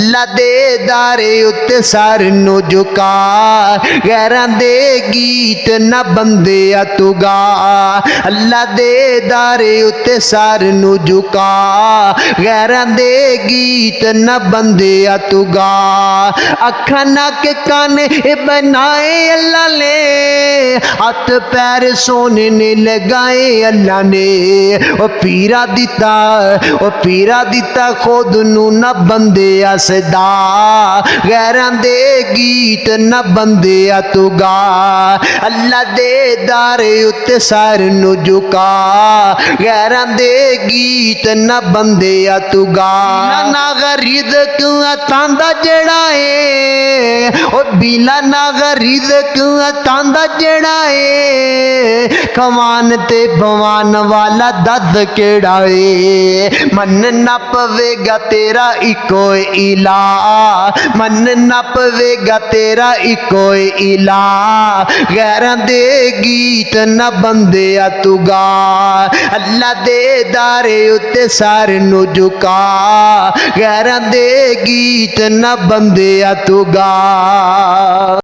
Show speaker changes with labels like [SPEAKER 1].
[SPEAKER 1] अल्लाह दे दारे उत्ते सर नू झुका, गैरां दे गीत न बंदिया तू गा। अल्लाह दे दारे उत्ते सर नू झुका, गैरां दे गीत न बंदिया तू गा। अखा नक कान ए बनाए अल्लाह ने, हथ पैर सोने ने लगाए अल्लाह ने। ओ पीरा दिता खुद नू न बंदिया सदा, गैरां दे गीत न बंदिया तू गा। अल्लाह दे दारे उत्ते सर नू झुका, गैरां दे गीत न बंदिया तू गा। नागा रिज़्क़ तांदा जड़ा है, ओ बीला नागा रिज़्क़ तांदा जड़ा है, खवान ते भवान वाला दद केड़ा है। मन ना पवेगा तेरा इको इला, मन ना पवेगा तेरा इको इला, गैरां दे गीत न बंदिया तू गा। अल्लाह दे दारे उत्ते सर नू झुका, गैरां दे गीत न बंदिया तू गा।